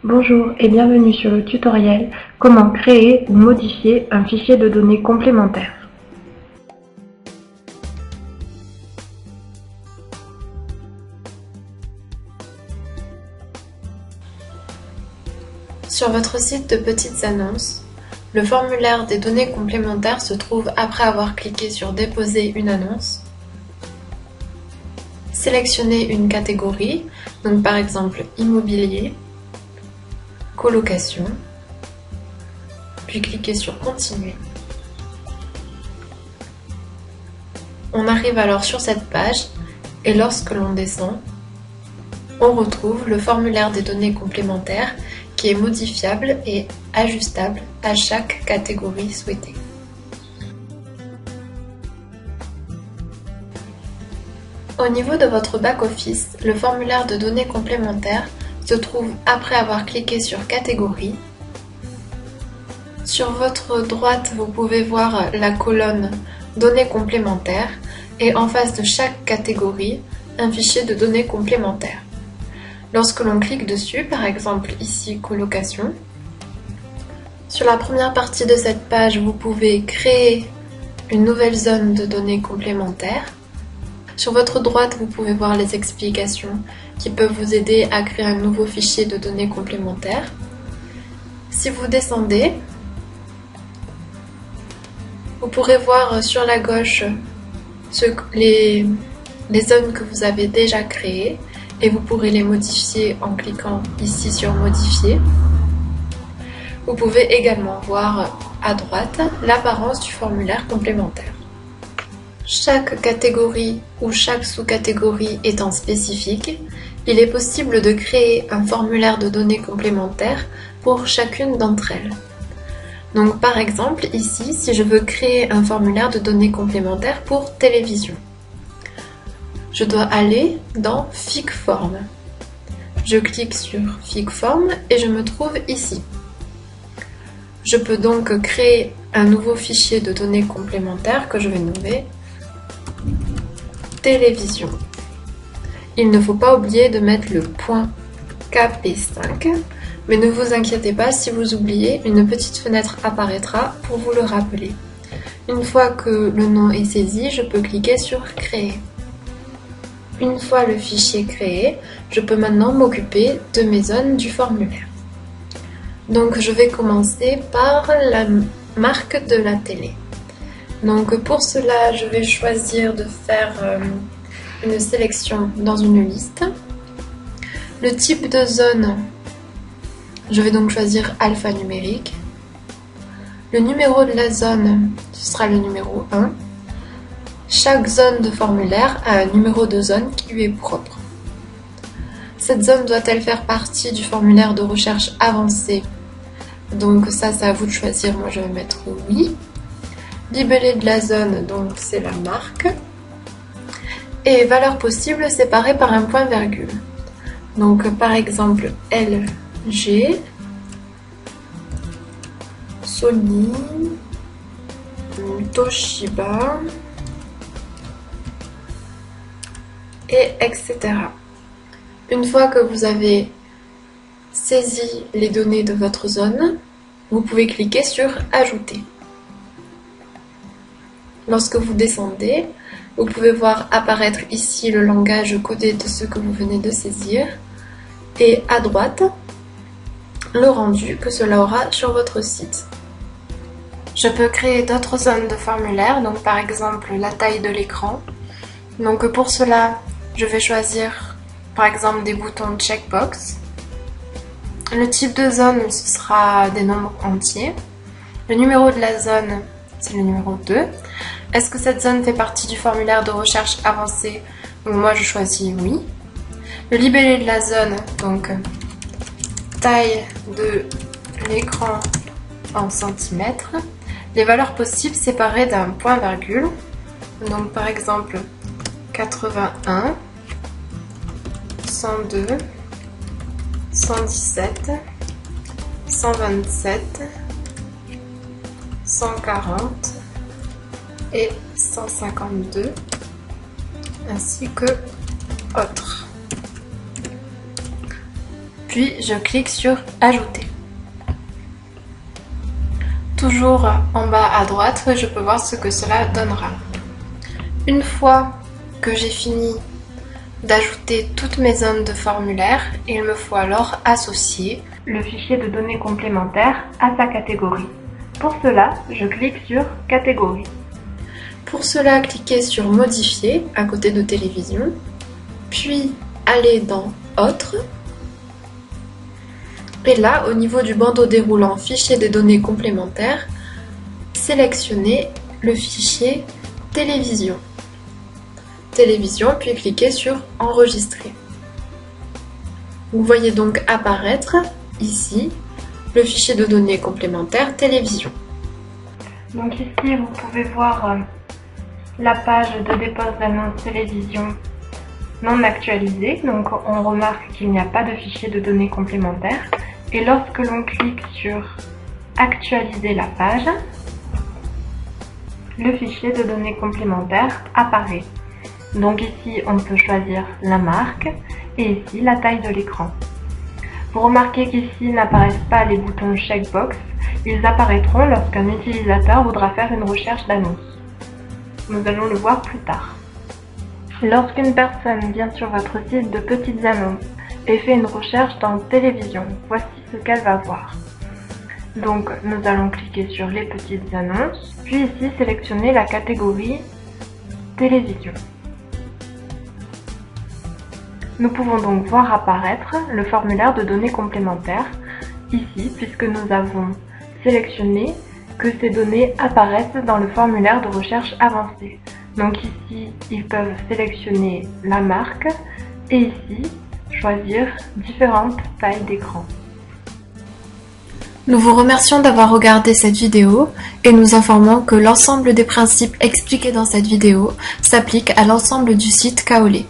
Bonjour et bienvenue sur le tutoriel Comment créer ou modifier un fichier de données complémentaires. Sur votre site de petites annonces, le formulaire des données complémentaires se trouve après avoir cliqué sur Déposer une annonce. Sélectionnez une catégorie, donc par exemple immobilier, colocation, puis cliquez sur Continuer. On arrive alors sur cette page et lorsque l'on descend, on retrouve le formulaire des données complémentaires qui est modifiable et ajustable à chaque catégorie souhaitée. Au niveau de votre back-office, le formulaire de données complémentaires se trouve après avoir cliqué sur Catégorie. Sur votre droite, vous pouvez voir la colonne Données complémentaires et en face de chaque catégorie, un fichier de données complémentaires. Lorsque l'on clique dessus, par exemple ici colocation, sur la première partie de cette page, vous pouvez créer une nouvelle zone de données complémentaires. Sur votre droite, vous pouvez voir les explications qui peuvent vous aider à créer un nouveau fichier de données complémentaires. Si vous descendez, vous pourrez voir sur la gauche les zones que vous avez déjà créées et vous pourrez les modifier en cliquant ici sur Modifier. Vous pouvez également voir à droite l'apparence du formulaire complémentaire. Chaque catégorie ou chaque sous-catégorie étant spécifique, il est possible de créer un formulaire de données complémentaires pour chacune d'entre elles. Donc par exemple ici, si je veux créer un formulaire de données complémentaires pour télévision, je dois aller dans Fic Form. Je clique sur Fic Form et je me trouve ici. Je peux donc créer un nouveau fichier de données complémentaires que je vais nommer télévision. Il ne faut pas oublier de mettre le point KP5, mais ne vous inquiétez pas, si vous oubliez, une petite fenêtre apparaîtra pour vous le rappeler. Une fois que le nom est saisi, je peux cliquer sur Créer. Une fois le fichier créé, je peux maintenant m'occuper de mes zones du formulaire. Donc je vais commencer par la marque de la télé. Donc pour cela, je vais choisir de faire une sélection dans une liste. Le type de zone, je vais donc choisir alphanumérique. Le numéro de la zone, ce sera le numéro 1. Chaque zone de formulaire a un numéro de zone qui lui est propre. Cette zone doit-elle faire partie du formulaire de recherche avancé? Donc ça, c'est à vous de choisir, moi je vais mettre oui. Libellé de la zone, donc c'est la marque. Et valeur possible séparée par un point virgule. Donc par exemple LG, Sony, Toshiba, et etc. Une fois que vous avez saisi les données de votre zone, vous pouvez cliquer sur Ajouter. Lorsque vous descendez, vous pouvez voir apparaître ici le langage codé de ce que vous venez de saisir et à droite, le rendu que cela aura sur votre site. Je peux créer d'autres zones de formulaire, donc par exemple la taille de l'écran. Donc pour cela, je vais choisir par exemple des boutons checkbox. Le type de zone, ce sera des nombres entiers. Le numéro de la zone, c'est le numéro 2. Est-ce que cette zone fait partie du formulaire de recherche avancé? Donc moi je choisis oui. Le libellé de la zone, donc taille de l'écran en centimètres. Les valeurs possibles séparées d'un point virgule. Donc par exemple 81, 102, 117, 127, 140 et 152, ainsi que autres. puis je clique sur Ajouter. Toujours en bas à droite, je peux voir ce que cela donnera. Une fois que j'ai fini d'ajouter toutes mes zones de formulaire, il me faut alors associer le fichier de données complémentaires à sa catégorie. Pour cela, je clique sur Catégorie. Pour cela, cliquez sur Modifier à côté de Télévision, puis allez dans Autres. Et là, au niveau du bandeau déroulant Fichier de données complémentaires, sélectionnez le fichier Télévision. Télévision, puis cliquez sur Enregistrer. Vous voyez donc apparaître ici le fichier de données complémentaires Télévision. Donc ici, vous pouvez voir la page de dépose d'annonce télévision non actualisée. Donc on remarque qu'il n'y a pas de fichier de données complémentaires. Et lorsque l'on clique sur Actualiser la page, le fichier de données complémentaires apparaît. Donc ici, on peut choisir la marque et ici la taille de l'écran. Vous remarquez qu'ici n'apparaissent pas les boutons checkbox. Ils apparaîtront lorsqu'un utilisateur voudra faire une recherche d'annonce. Nous allons le voir plus tard. Lorsqu'une personne vient sur votre site de petites annonces et fait une recherche dans télévision, voici ce qu'elle va voir. Donc nous allons cliquer sur les petites annonces, puis ici sélectionner la catégorie télévision. Nous pouvons donc voir apparaître le formulaire de données complémentaires ici, puisque nous avons sélectionné que ces données apparaissent dans le formulaire de recherche avancé. Donc ici, ils peuvent sélectionner la marque et ici, choisir différentes tailles d'écran. Nous vous remercions d'avoir regardé cette vidéo et nous informons que l'ensemble des principes expliqués dans cette vidéo s'appliquent à l'ensemble du site Kaolé.